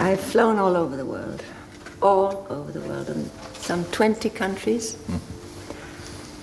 I've flown all over the world, in some 20 countries.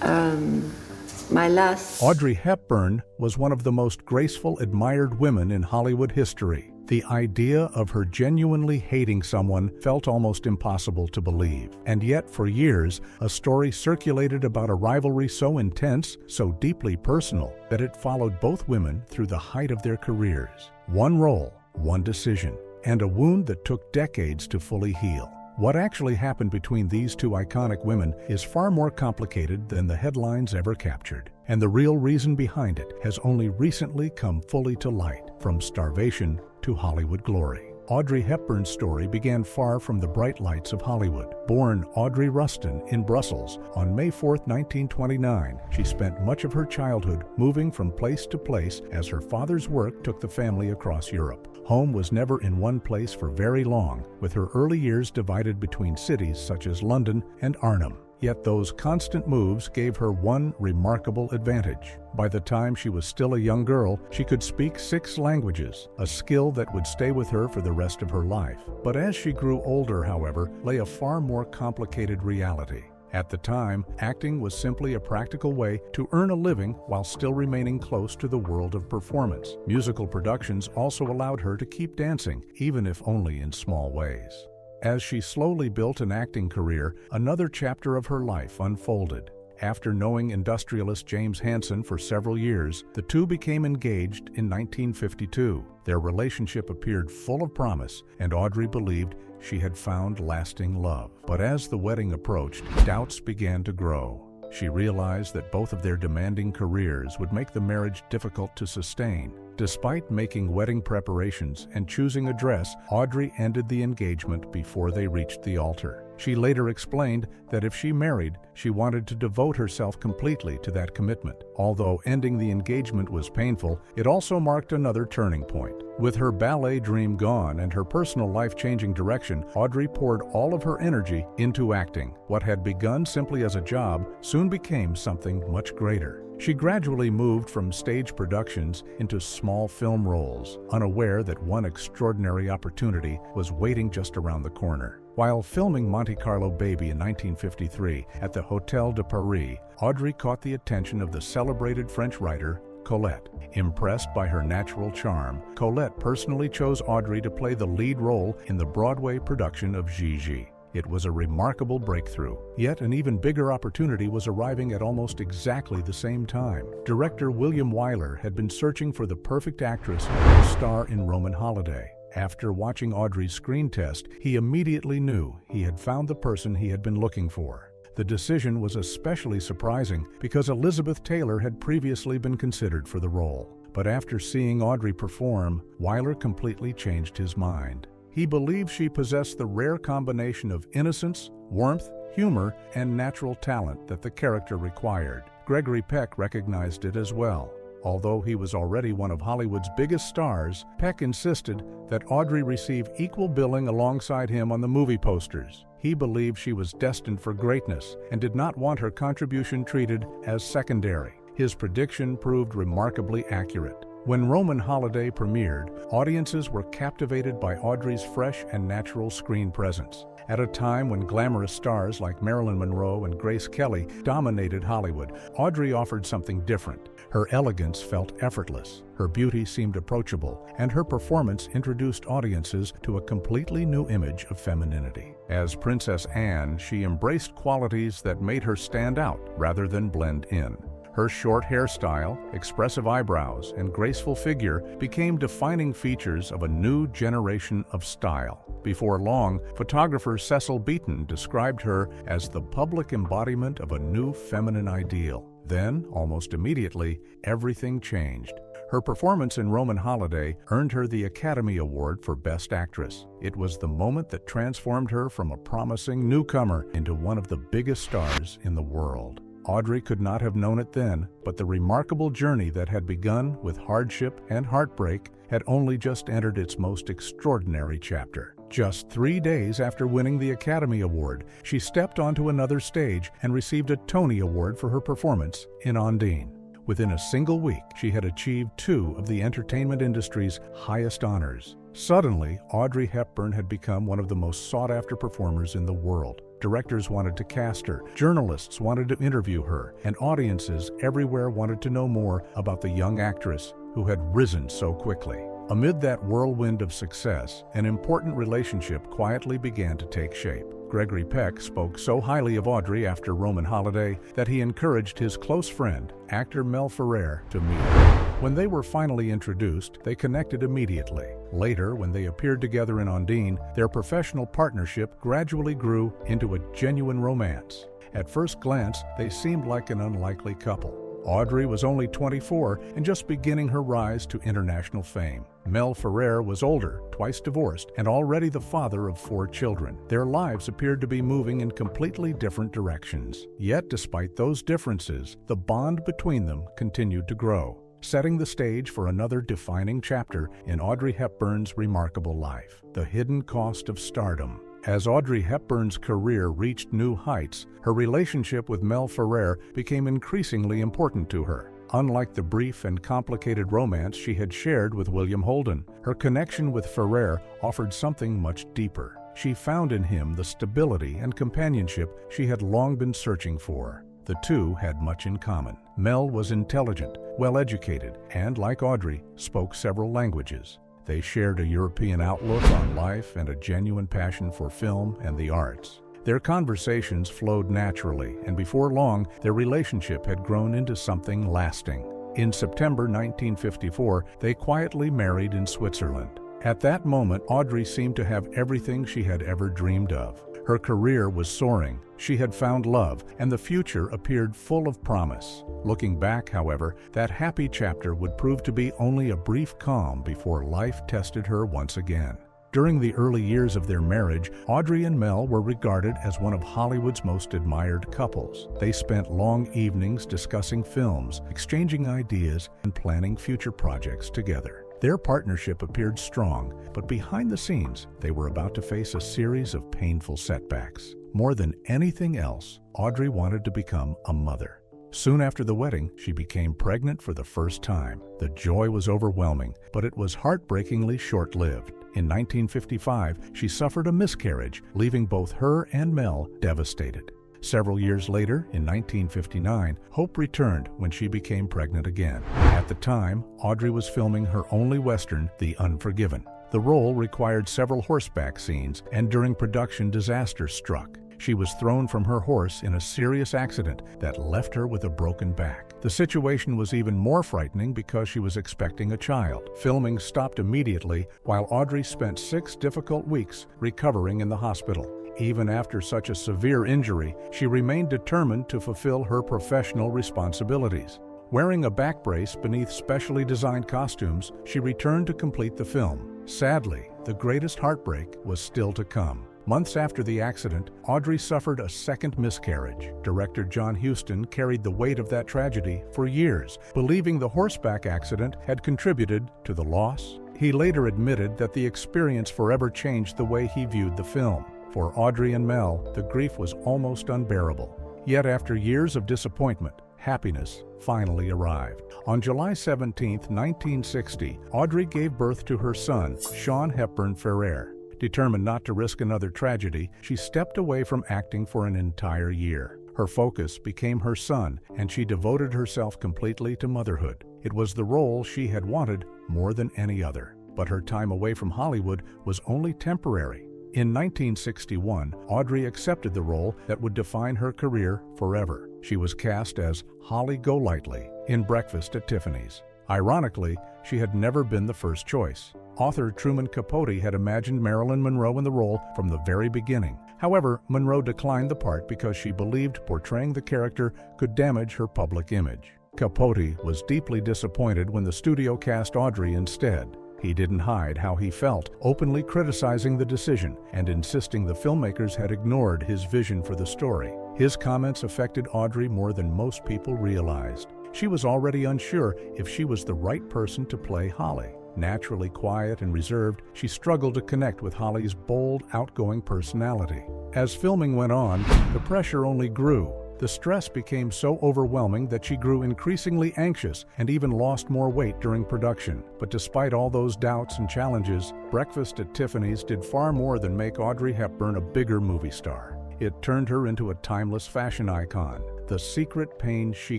My last... Audrey Hepburn was one of the most graceful, admired women in Hollywood history. The idea of her genuinely hating someone felt almost impossible to believe. And yet, for years, a story circulated about a rivalry so intense, so deeply personal, that it followed both women through the height of their careers. One role, one decision, and a wound that took decades to fully heal. What actually happened between these two iconic women is far more complicated than the headlines ever captured. And the real reason behind it has only recently come fully to light, from starvation to Hollywood glory. Audrey Hepburn's story began far from the bright lights of Hollywood. Born Audrey Rustin in Brussels on May 4, 1929, she spent much of her childhood moving from place to place as her father's work took the family across Europe. Home was never in one place for very long, with her early years divided between cities such as London and Arnhem. Yet those constant moves gave her one remarkable advantage. By the time she was still a young girl, she could speak 6 languages, a skill that would stay with her for the rest of her life. But as she grew older, however, lay a far more complicated reality. At the time, acting was simply a practical way to earn a living while still remaining close to the world of performance. Musical productions also allowed her to keep dancing, even if only in small ways. As she slowly built an acting career, another chapter of her life unfolded. After knowing industrialist James Hansen for several years, the two became engaged in 1952. Their relationship appeared full of promise, and Audrey believed she had found lasting love. But as the wedding approached, doubts began to grow. She realized that both of their demanding careers would make the marriage difficult to sustain. Despite making wedding preparations and choosing a dress, Audrey ended the engagement before they reached the altar. She later explained that if she married, she wanted to devote herself completely to that commitment. Although ending the engagement was painful, it also marked another turning point. With her ballet dream gone and her personal life-changing direction, Audrey poured all of her energy into acting. What had begun simply as a job soon became something much greater. She gradually moved from stage productions into small film roles, unaware that one extraordinary opportunity was waiting just around the corner. While filming Monte Carlo Baby in 1953 at the Hôtel de Paris, Audrey caught the attention of the celebrated French writer Colette. Impressed by her natural charm, Colette personally chose Audrey to play the lead role in the Broadway production of Gigi. It was a remarkable breakthrough. Yet an even bigger opportunity was arriving at almost exactly the same time. Director William Wyler had been searching for the perfect actress to star in Roman Holiday. After watching Audrey's screen test, he immediately knew he had found the person he had been looking for. The decision was especially surprising because Elizabeth Taylor had previously been considered for the role. But after seeing Audrey perform, Wyler completely changed his mind. He believed she possessed the rare combination of innocence, warmth, humor, and natural talent that the character required. Gregory Peck recognized it as well. Although he was already one of Hollywood's biggest stars, Peck insisted that Audrey receive equal billing alongside him on the movie posters. He believed she was destined for greatness and did not want her contribution treated as secondary. His prediction proved remarkably accurate. When Roman Holiday premiered, audiences were captivated by Audrey's fresh and natural screen presence. At a time when glamorous stars like Marilyn Monroe and Grace Kelly dominated Hollywood, Audrey offered something different. Her elegance felt effortless, her beauty seemed approachable, and her performance introduced audiences to a completely new image of femininity. As Princess Anne, she embraced qualities that made her stand out rather than blend in. Her short hairstyle, expressive eyebrows, and graceful figure became defining features of a new generation of style. Before long, photographer Cecil Beaton described her as the public embodiment of a new feminine ideal. Then, almost immediately, everything changed. Her performance in Roman Holiday earned her the Academy Award for Best Actress. It was the moment that transformed her from a promising newcomer into one of the biggest stars in the world. Audrey could not have known it then, but the remarkable journey that had begun with hardship and heartbreak had only just entered its most extraordinary chapter. Just 3 days after winning the Academy Award, she stepped onto another stage and received a Tony Award for her performance in Ondine. Within a single week, she had achieved 2 of the entertainment industry's highest honors. Suddenly, Audrey Hepburn had become one of the most sought-after performers in the world. Directors wanted to cast her, journalists wanted to interview her, and audiences everywhere wanted to know more about the young actress who had risen so quickly. Amid that whirlwind of success, an important relationship quietly began to take shape. Gregory Peck spoke so highly of Audrey after Roman Holiday that he encouraged his close friend, actor Mel Ferrer, to meet her. When they were finally introduced, they connected immediately. Later, when they appeared together in Undine, their professional partnership gradually grew into a genuine romance. At first glance, they seemed like an unlikely couple. Audrey was only 24 and just beginning her rise to international fame. Mel Ferrer was older, twice divorced, and already the father of 4 children. Their lives appeared to be moving in completely different directions. Yet, despite those differences, the bond between them continued to grow, setting the stage for another defining chapter in Audrey Hepburn's remarkable life: the hidden cost of stardom. As Audrey Hepburn's career reached new heights, her relationship with Mel Ferrer became increasingly important to her. Unlike the brief and complicated romance she had shared with William Holden, her connection with Ferrer offered something much deeper. She found in him the stability and companionship she had long been searching for. The two had much in common. Mel was intelligent, well-educated, and, like Audrey, spoke several languages. They shared a European outlook on life and a genuine passion for film and the arts. Their conversations flowed naturally, and before long, their relationship had grown into something lasting. In September 1954, they quietly married in Switzerland. At that moment, Audrey seemed to have everything she had ever dreamed of. Her career was soaring, she had found love, and the future appeared full of promise. Looking back, however, that happy chapter would prove to be only a brief calm before life tested her once again. During the early years of their marriage, Audrey and Mel were regarded as one of Hollywood's most admired couples. They spent long evenings discussing films, exchanging ideas, and planning future projects together. Their partnership appeared strong, but behind the scenes, they were about to face a series of painful setbacks. More than anything else, Audrey wanted to become a mother. Soon after the wedding, she became pregnant for the first time. The joy was overwhelming, but it was heartbreakingly short-lived. In 1955, she suffered a miscarriage, leaving both her and Mel devastated. Several years later, in 1959, hope returned when she became pregnant again. At the time, Audrey was filming her only Western, The Unforgiven. The role required several horseback scenes, and during production, disaster struck. She was thrown from her horse in a serious accident that left her with a broken back. The situation was even more frightening because she was expecting a child. Filming stopped immediately, while Audrey spent 6 difficult weeks recovering in the hospital. Even after such a severe injury, she remained determined to fulfill her professional responsibilities. Wearing a back brace beneath specially designed costumes, she returned to complete the film. Sadly, the greatest heartbreak was still to come. Months after the accident, Audrey suffered a second miscarriage. Director John Huston carried the weight of that tragedy for years, believing the horseback accident had contributed to the loss. He later admitted that the experience forever changed the way he viewed the film. For Audrey and Mel, the grief was almost unbearable. Yet after years of disappointment, happiness finally arrived. On July 17, 1960, Audrey gave birth to her son, Sean Hepburn Ferrer. Determined not to risk another tragedy, she stepped away from acting for an entire year. Her focus became her son, and she devoted herself completely to motherhood. It was the role she had wanted more than any other. But her time away from Hollywood was only temporary. In 1961, Audrey accepted the role that would define her career forever. She was cast as Holly Golightly in Breakfast at Tiffany's. Ironically, she had never been the first choice. Author Truman Capote had imagined Marilyn Monroe in the role from the very beginning. However, Monroe declined the part because she believed portraying the character could damage her public image. Capote was deeply disappointed when the studio cast Audrey instead. He didn't hide how he felt, openly criticizing the decision and insisting the filmmakers had ignored his vision for the story. His comments affected Audrey more than most people realized. She was already unsure if she was the right person to play Holly. Naturally quiet and reserved, she struggled to connect with Holly's bold, outgoing personality. As filming went on, the pressure only grew. The stress became so overwhelming that she grew increasingly anxious and even lost more weight during production. But despite all those doubts and challenges, Breakfast at Tiffany's did far more than make Audrey Hepburn a bigger movie star. It turned her into a timeless fashion icon, the secret pain she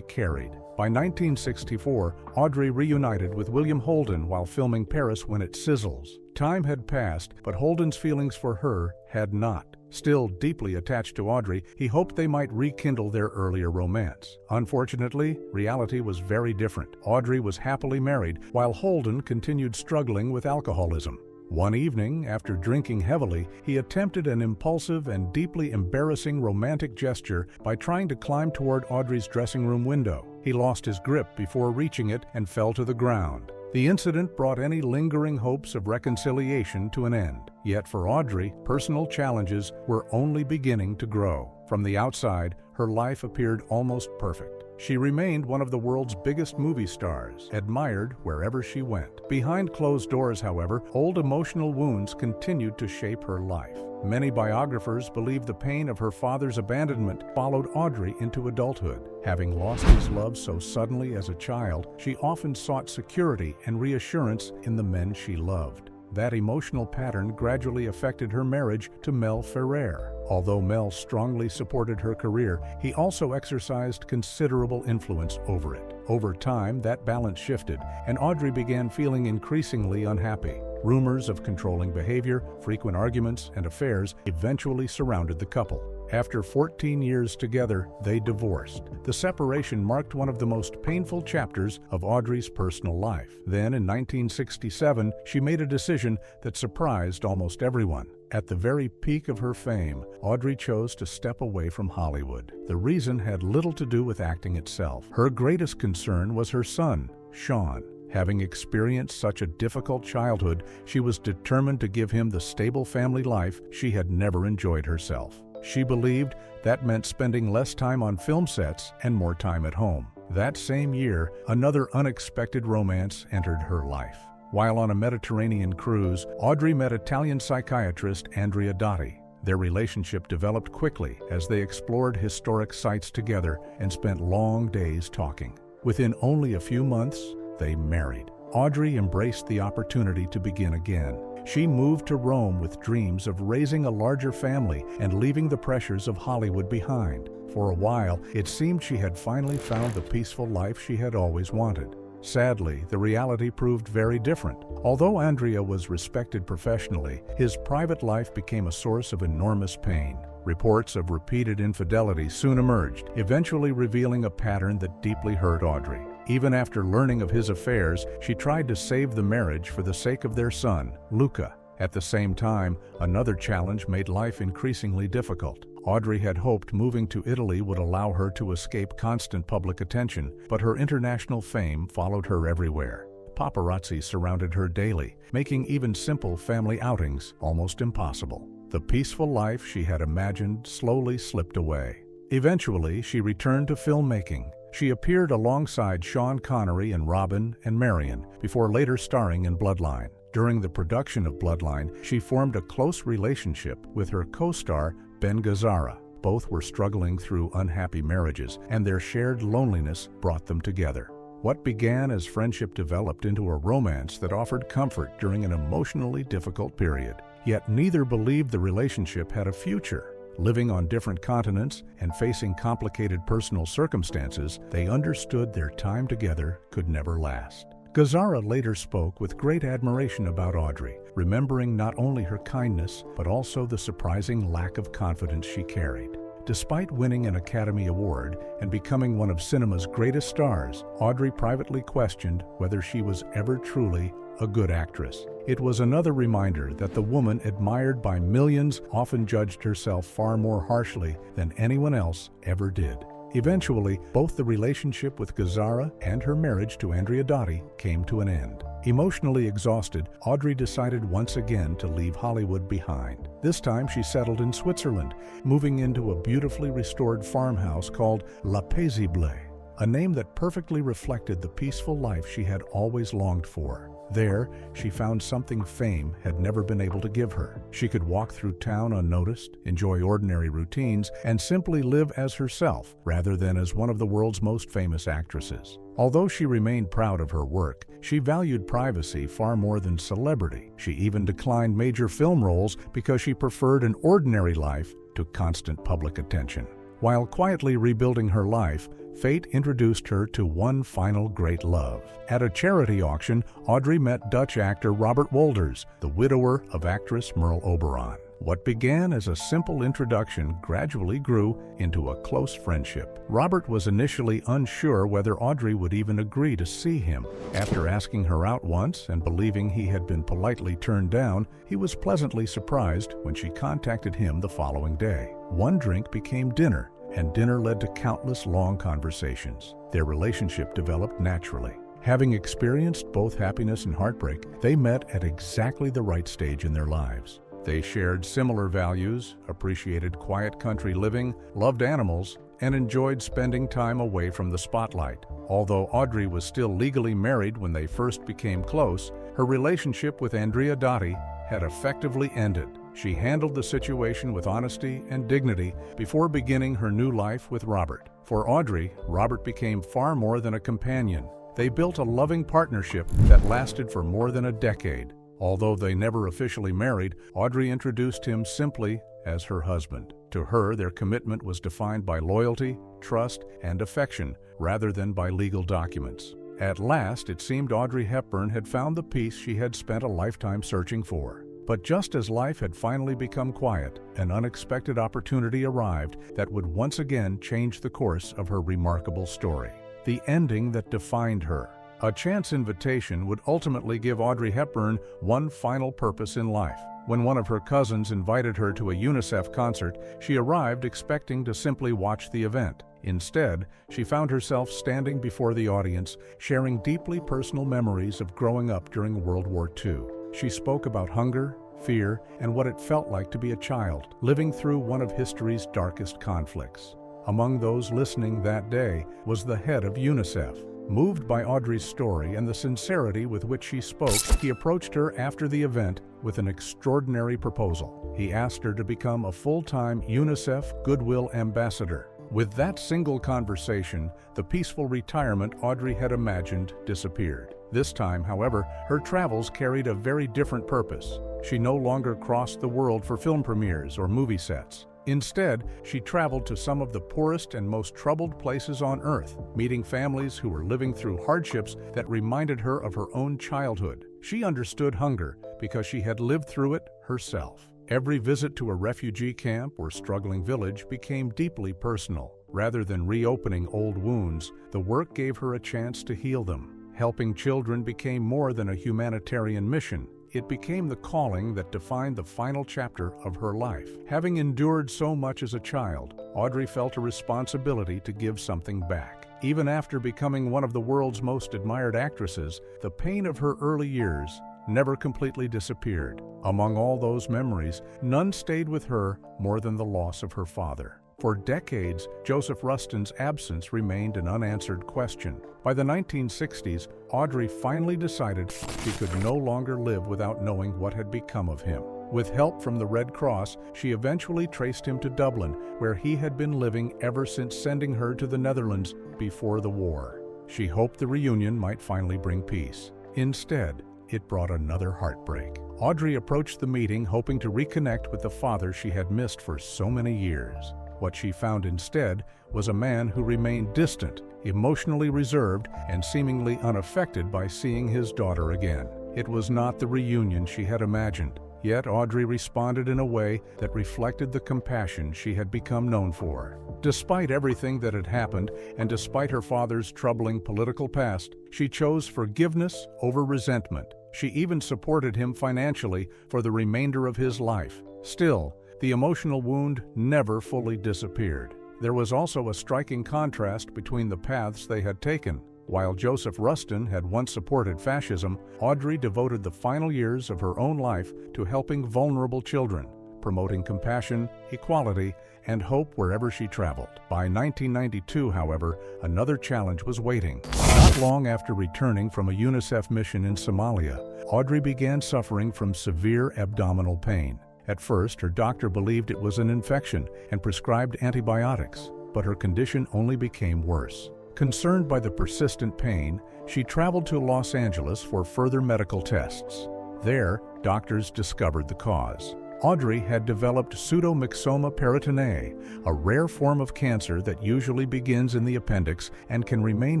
carried. By 1964, Audrey reunited with William Holden while filming Paris When It Sizzles. Time had passed, but Holden's feelings for her had not. Still deeply attached to Audrey, he hoped they might rekindle their earlier romance. Unfortunately, reality was very different. Audrey was happily married, while Holden continued struggling with alcoholism. One evening, after drinking heavily, he attempted an impulsive and deeply embarrassing romantic gesture by trying to climb toward Audrey's dressing room window. He lost his grip before reaching it and fell to the ground. The incident brought any lingering hopes of reconciliation to an end. Yet for Audrey, personal challenges were only beginning to grow. From the outside, her life appeared almost perfect. She remained one of the world's biggest movie stars, admired wherever she went. Behind closed doors, however, old emotional wounds continued to shape her life. Many biographers believe the pain of her father's abandonment followed Audrey into adulthood. Having lost his love so suddenly as a child, she often sought security and reassurance in the men she loved. That emotional pattern gradually affected her marriage to Mel Ferrer. Although Mel strongly supported her career, he also exercised considerable influence over it. Over time, that balance shifted, and Audrey began feeling increasingly unhappy. Rumors of controlling behavior, frequent arguments, and affairs eventually surrounded the couple. After 14 years together, they divorced. The separation marked one of the most painful chapters of Audrey's personal life. Then, in 1967, she made a decision that surprised almost everyone. At the very peak of her fame, Audrey chose to step away from Hollywood. The reason had little to do with acting itself. Her greatest concern was her son, Sean. Having experienced such a difficult childhood, she was determined to give him the stable family life she had never enjoyed herself. She believed that meant spending less time on film sets and more time at home. That same year, another unexpected romance entered her life. While on a Mediterranean cruise, Audrey met Italian psychiatrist Andrea Dotti. Their relationship developed quickly as they explored historic sites together and spent long days talking. Within only a few months, they married. Audrey embraced the opportunity to begin again. She moved to Rome with dreams of raising a larger family and leaving the pressures of Hollywood behind. For a while, it seemed she had finally found the peaceful life she had always wanted. Sadly, the reality proved very different. Although Andrea was respected professionally, his private life became a source of enormous pain. Reports of repeated infidelity soon emerged, eventually revealing a pattern that deeply hurt Audrey. Even after learning of his affairs, she tried to save the marriage for the sake of their son, Luca. At the same time, another challenge made life increasingly difficult. Audrey had hoped moving to Italy would allow her to escape constant public attention, but her international fame followed her everywhere. Paparazzi surrounded her daily, making even simple family outings almost impossible. The peaceful life she had imagined slowly slipped away. Eventually, she returned to filmmaking. She appeared alongside Sean Connery in Robin and Marion, before later starring in Bloodline. During the production of Bloodline, she formed a close relationship with her co-star, Ben Gazzara. Both were struggling through unhappy marriages, and their shared loneliness brought them together. What began as friendship developed into a romance that offered comfort during an emotionally difficult period. Yet neither believed the relationship had a future. Living on different continents and facing complicated personal circumstances, they understood their time together could never last. Gazzara later spoke with great admiration about Audrey, remembering not only her kindness, but also the surprising lack of confidence she carried. Despite winning an Academy Award and becoming one of cinema's greatest stars, Audrey privately questioned whether she was ever truly a good actress. It was another reminder that the woman admired by millions often judged herself far more harshly than anyone else ever did. Eventually, both the relationship with Gazzara and her marriage to Andrea Dotti came to an end. Emotionally exhausted, Audrey decided once again to leave Hollywood behind. This time she settled in Switzerland, moving into a beautifully restored farmhouse called La Paisible, a name that perfectly reflected the peaceful life she had always longed for. There, she found something fame had never been able to give her. She could walk through town unnoticed, enjoy ordinary routines, and simply live as herself, rather than as one of the world's most famous actresses. Although she remained proud of her work, she valued privacy far more than celebrity. She even declined major film roles because she preferred an ordinary life to constant public attention. While quietly rebuilding her life, fate introduced her to one final great love. At a charity auction, Audrey met Dutch actor Robert Wolders, the widower of actress Merle Oberon. What began as a simple introduction gradually grew into a close friendship. Robert was initially unsure whether Audrey would even agree to see him. After asking her out once and believing he had been politely turned down, he was pleasantly surprised when she contacted him the following day. One drink became dinner, and dinner led to countless long conversations. Their relationship developed naturally. Having experienced both happiness and heartbreak, they met at exactly the right stage in their lives. They shared similar values, appreciated quiet country living, loved animals, and enjoyed spending time away from the spotlight. Although Audrey was still legally married when they first became close, her relationship with Andrea Dotti had effectively ended. She handled the situation with honesty and dignity before beginning her new life with Robert. For Audrey, Robert became far more than a companion. They built a loving partnership that lasted for more than a decade. Although they never officially married, Audrey introduced him simply as her husband. To her, their commitment was defined by loyalty, trust, and affection, rather than by legal documents. At last, it seemed Audrey Hepburn had found the peace she had spent a lifetime searching for. But just as life had finally become quiet, an unexpected opportunity arrived that would once again change the course of her remarkable story. The ending that defined her. A chance invitation would ultimately give Audrey Hepburn one final purpose in life. When one of her cousins invited her to a UNICEF concert, she arrived expecting to simply watch the event. Instead, she found herself standing before the audience, sharing deeply personal memories of growing up during World War II. She spoke about hunger, fear, and what it felt like to be a child, living through one of history's darkest conflicts. Among those listening that day was the head of UNICEF. Moved by Audrey's story and the sincerity with which she spoke, he approached her after the event with an extraordinary proposal. He asked her to become a full-time UNICEF Goodwill Ambassador. With that single conversation, the peaceful retirement Audrey had imagined disappeared. This time, however, her travels carried a very different purpose. She no longer crossed the world for film premieres or movie sets. Instead, she traveled to some of the poorest and most troubled places on Earth, meeting families who were living through hardships that reminded her of her own childhood. She understood hunger because she had lived through it herself. Every visit to a refugee camp or struggling village became deeply personal. Rather than reopening old wounds, the work gave her a chance to heal them. Helping children became more than a humanitarian mission. It became the calling that defined the final chapter of her life. Having endured so much as a child, Audrey felt a responsibility to give something back. Even after becoming one of the world's most admired actresses, the pain of her early years never completely disappeared. Among all those memories, none stayed with her more than the loss of her father. For decades, Joseph Rustin's absence remained an unanswered question. By the 1960s, Audrey finally decided she could no longer live without knowing what had become of him. With help from the Red Cross, she eventually traced him to Dublin, where he had been living ever since sending her to the Netherlands before the war. She hoped the reunion might finally bring peace. Instead, it brought another heartbreak. Audrey approached the meeting hoping to reconnect with the father she had missed for so many years. What she found instead was a man who remained distant, emotionally reserved, and seemingly unaffected by seeing his daughter again. It was not the reunion she had imagined, yet Audrey responded in a way that reflected the compassion she had become known for. Despite everything that had happened, and despite her father's troubling political past, she chose forgiveness over resentment. She even supported him financially for the remainder of his life. Still, the emotional wound never fully disappeared. There was also a striking contrast between the paths they had taken. While Joseph Rustin had once supported fascism, Audrey devoted the final years of her own life to helping vulnerable children. promoting compassion, equality, and hope wherever she traveled. By 1992, however, another challenge was waiting. Not long after returning from a UNICEF mission in Somalia, Audrey began suffering from severe abdominal pain. At first, her doctor believed it was an infection and prescribed antibiotics, but her condition only became worse. Concerned by the persistent pain, she traveled to Los Angeles for further medical tests. There, doctors discovered the cause. Audrey had developed pseudomyxoma peritoneae, a rare form of cancer that usually begins in the appendix and can remain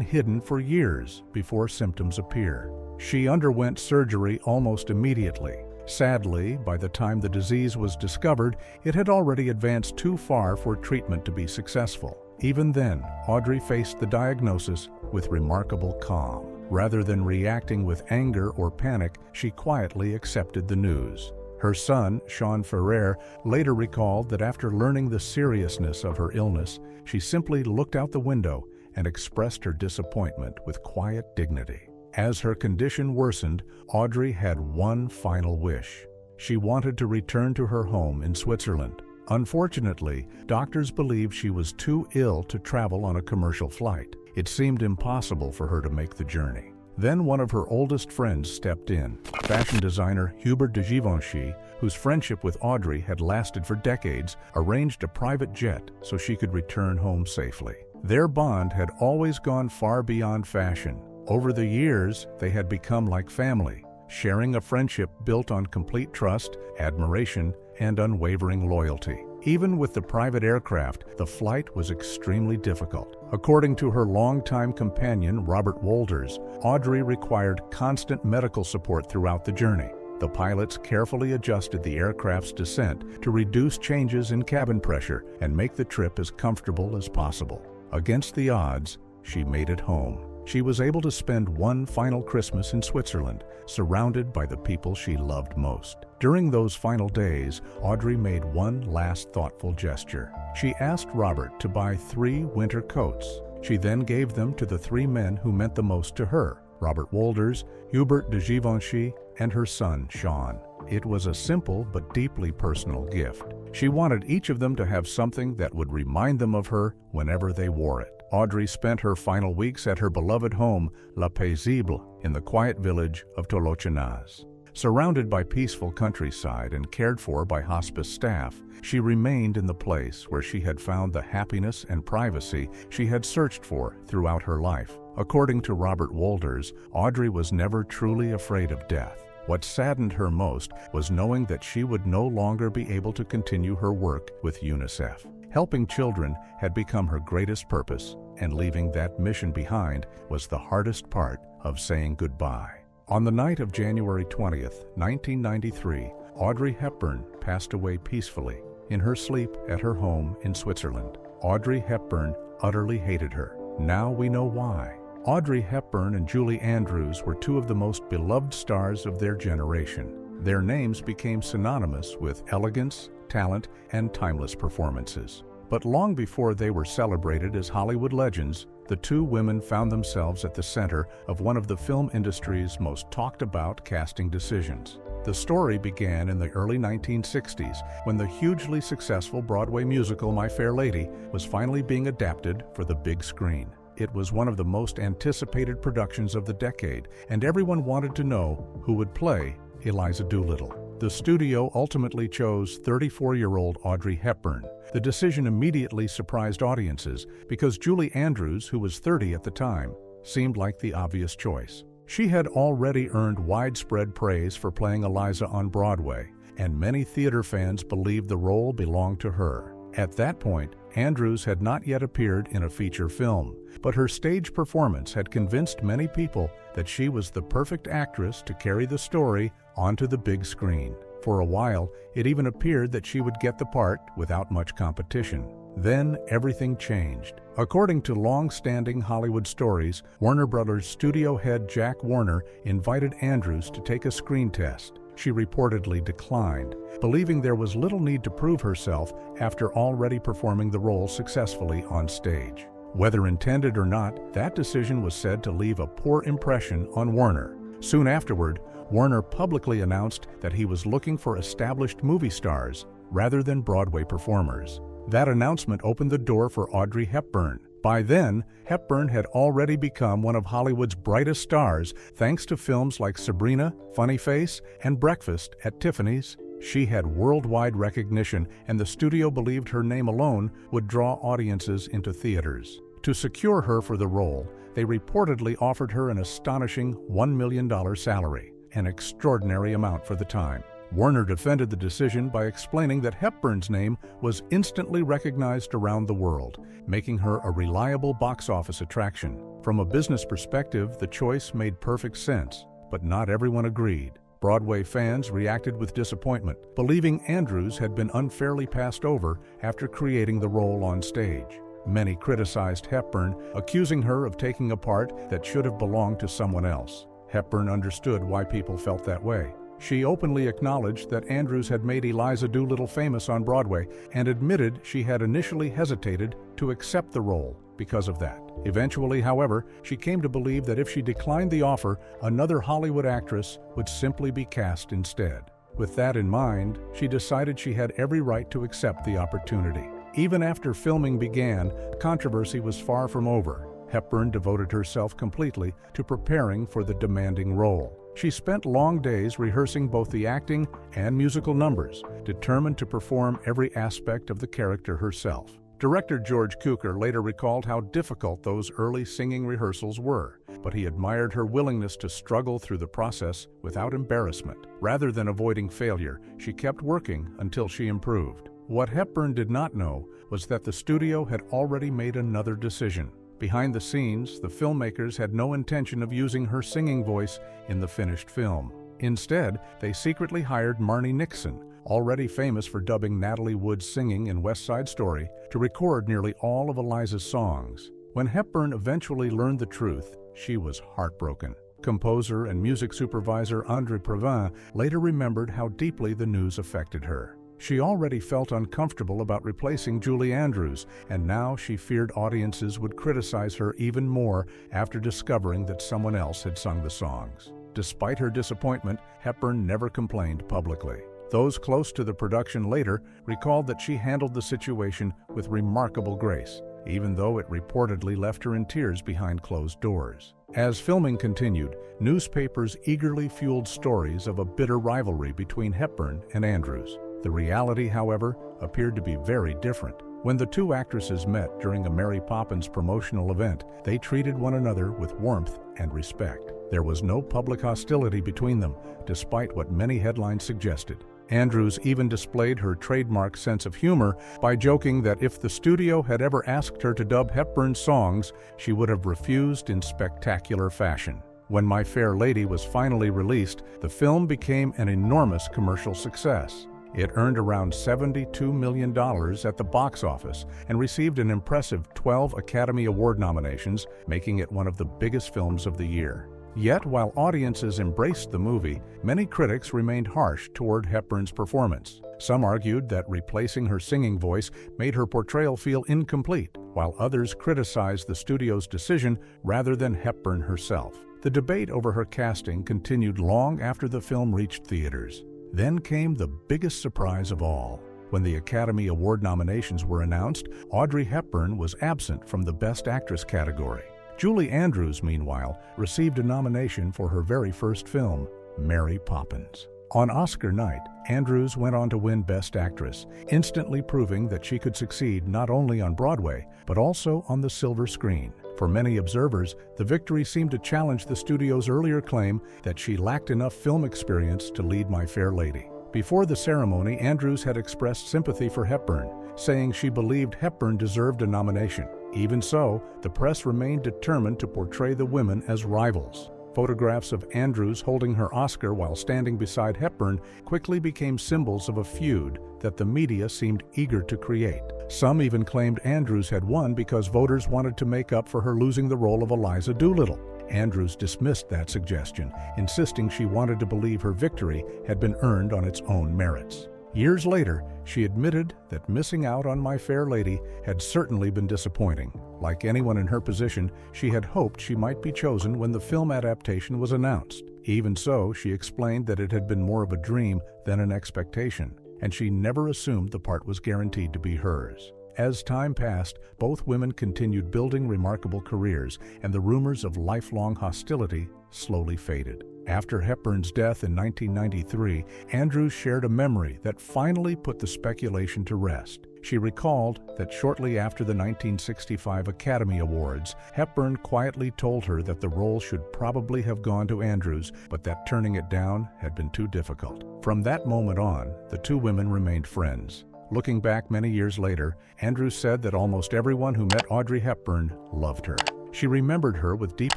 hidden for years before symptoms appear. She underwent surgery almost immediately. Sadly, by the time the disease was discovered, it had already advanced too far for treatment to be successful. Even then, Audrey faced the diagnosis with remarkable calm. Rather than reacting with anger or panic, she quietly accepted the news. Her son, Sean Ferrer, later recalled that after learning the seriousness of her illness, she simply looked out the window and expressed her disappointment with quiet dignity. As her condition worsened, Audrey had one final wish. She wanted to return to her home in Switzerland. Unfortunately, doctors believed she was too ill to travel on a commercial flight. It seemed impossible for her to make the journey. Then one of her oldest friends stepped in. Fashion designer Hubert de Givenchy, whose friendship with Audrey had lasted for decades, arranged a private jet so she could return home safely. Their bond had always gone far beyond fashion. Over the years, they had become like family, sharing a friendship built on complete trust, admiration, and unwavering loyalty. Even with the private aircraft, the flight was extremely difficult. According to her longtime companion, Robert Wolders, Audrey required constant medical support throughout the journey. The pilots carefully adjusted the aircraft's descent to reduce changes in cabin pressure and make the trip as comfortable as possible. Against the odds, she made it home. She was able to spend one final Christmas in Switzerland, surrounded by the people she loved most. During those final days, Audrey made one last thoughtful gesture. She asked Robert to buy 3 winter coats. She then gave them to the 3 men who meant the most to her: Robert Wolders, Hubert de Givenchy, and her son, Sean. It was a simple but deeply personal gift. She wanted each of them to have something that would remind them of her whenever they wore it. Audrey spent her final weeks at her beloved home, La Paisible, in the quiet village of Tolochenaz. Surrounded by peaceful countryside and cared for by hospice staff, she remained in the place where she had found the happiness and privacy she had searched for throughout her life. According to Robert Wolders, Audrey was never truly afraid of death. What saddened her most was knowing that she would no longer be able to continue her work with UNICEF. Helping children had become her greatest purpose, and leaving that mission behind was the hardest part of saying goodbye. On the night of January 20th, 1993, Audrey Hepburn passed away peacefully in her sleep at her home in Switzerland. Audrey Hepburn utterly hated her. Now we know why. Audrey Hepburn and Julie Andrews were 2 of the most beloved stars of their generation. Their names became synonymous with elegance, talent, and timeless performances. But long before they were celebrated as Hollywood legends, the 2 women found themselves at the center of one of the film industry's most talked about casting decisions. The story began in the early 1960s when the hugely successful Broadway musical My Fair Lady was finally being adapted for the big screen. It was one of the most anticipated productions of the decade, and everyone wanted to know who would play Eliza Doolittle. The studio ultimately chose 34-year-old Audrey Hepburn. The decision immediately surprised audiences because Julie Andrews, who was 30 at the time, seemed like the obvious choice. She had already earned widespread praise for playing Eliza on Broadway, and many theater fans believed the role belonged to her. At that point, Andrews had not yet appeared in a feature film, but her stage performance had convinced many people that she was the perfect actress to carry the story onto the big screen. For a while, it even appeared that she would get the part without much competition. Then everything changed. According to long-standing Hollywood stories, Warner Brothers studio head Jack Warner invited Andrews to take a screen test. She reportedly declined, believing there was little need to prove herself after already performing the role successfully on stage. Whether intended or not, that decision was said to leave a poor impression on Warner. Soon afterward, Warner publicly announced that he was looking for established movie stars rather than Broadway performers. That announcement opened the door for Audrey Hepburn. By then, Hepburn had already become one of Hollywood's brightest stars thanks to films like Sabrina, Funny Face, and Breakfast at Tiffany's. She had worldwide recognition, and the studio believed her name alone would draw audiences into theaters. To secure her for the role, they reportedly offered her an astonishing $1 million salary, an extraordinary amount for the time. Warner defended the decision by explaining that Hepburn's name was instantly recognized around the world, making her a reliable box office attraction. From a business perspective, the choice made perfect sense, but not everyone agreed. Broadway fans reacted with disappointment, believing Andrews had been unfairly passed over after creating the role on stage. Many criticized Hepburn, accusing her of taking a part that should have belonged to someone else. Hepburn understood why people felt that way. She openly acknowledged that Andrews had made Eliza Doolittle famous on Broadway and admitted she had initially hesitated to accept the role because of that. Eventually, however, she came to believe that if she declined the offer, another Hollywood actress would simply be cast instead. With that in mind, she decided she had every right to accept the opportunity. Even after filming began, controversy was far from over. Hepburn devoted herself completely to preparing for the demanding role. She spent long days rehearsing both the acting and musical numbers, determined to perform every aspect of the character herself. Director George Cukor later recalled how difficult those early singing rehearsals were, but he admired her willingness to struggle through the process without embarrassment. Rather than avoiding failure, she kept working until she improved. What Hepburn did not know was that the studio had already made another decision. Behind the scenes, the filmmakers had no intention of using her singing voice in the finished film. Instead, they secretly hired Marni Nixon, already famous for dubbing Natalie Wood's singing in West Side Story, to record nearly all of Eliza's songs. When Hepburn eventually learned the truth, she was heartbroken. Composer and music supervisor Audrey Hepburn later remembered how deeply the news affected her. She already felt uncomfortable about replacing Julie Andrews, and now she feared audiences would criticize her even more after discovering that someone else had sung the songs. Despite her disappointment, Hepburn never complained publicly. Those close to the production later recalled that she handled the situation with remarkable grace, even though it reportedly left her in tears behind closed doors. As filming continued, newspapers eagerly fueled stories of a bitter rivalry between Hepburn and Andrews. The reality, however, appeared to be very different. When the two actresses met during a Mary Poppins promotional event, they treated one another with warmth and respect. There was no public hostility between them, despite what many headlines suggested. Andrews even displayed her trademark sense of humor by joking that if the studio had ever asked her to dub Hepburn's songs, she would have refused in spectacular fashion. When My Fair Lady was finally released, the film became an enormous commercial success. It earned around $72 million at the box office and received an impressive 12 Academy Award nominations, making it one of the biggest films of the year. Yet, while audiences embraced the movie, many critics remained harsh toward Hepburn's performance. Some argued that replacing her singing voice made her portrayal feel incomplete, while others criticized the studio's decision rather than Hepburn herself. The debate over her casting continued long after the film reached theaters. Then came the biggest surprise of all. When the Academy Award nominations were announced, Audrey Hepburn was absent from the Best Actress category. Julie Andrews, meanwhile, received a nomination for her very first film, Mary Poppins. On Oscar night, Andrews went on to win Best Actress, instantly proving that she could succeed not only on Broadway, but also on the silver screen. For many observers, the victory seemed to challenge the studio's earlier claim that she lacked enough film experience to lead My Fair Lady. Before the ceremony, Andrews had expressed sympathy for Hepburn, saying she believed Hepburn deserved a nomination. Even so, the press remained determined to portray the women as rivals. Photographs of Andrews holding her Oscar while standing beside Hepburn quickly became symbols of a feud that the media seemed eager to create. Some even claimed Andrews had won because voters wanted to make up for her losing the role of Eliza Doolittle. Andrews dismissed that suggestion, insisting she wanted to believe her victory had been earned on its own merits. Years later, she admitted that missing out on My Fair Lady had certainly been disappointing. Like anyone in her position, she had hoped she might be chosen when the film adaptation was announced. Even so, she explained that it had been more of a dream than an expectation, and she never assumed the part was guaranteed to be hers. As time passed, both women continued building remarkable careers, and the rumors of lifelong hostility slowly faded. After Hepburn's death in 1993, Andrews shared a memory that finally put the speculation to rest. She recalled that shortly after the 1965 Academy Awards, Hepburn quietly told her that the role should probably have gone to Andrews, but that turning it down had been too difficult. From that moment on, the two women remained friends. Looking back many years later, Andrews said that almost everyone who met Audrey Hepburn loved her. She remembered her with deep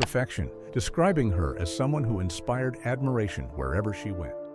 affection, describing her as someone who inspired admiration wherever she went.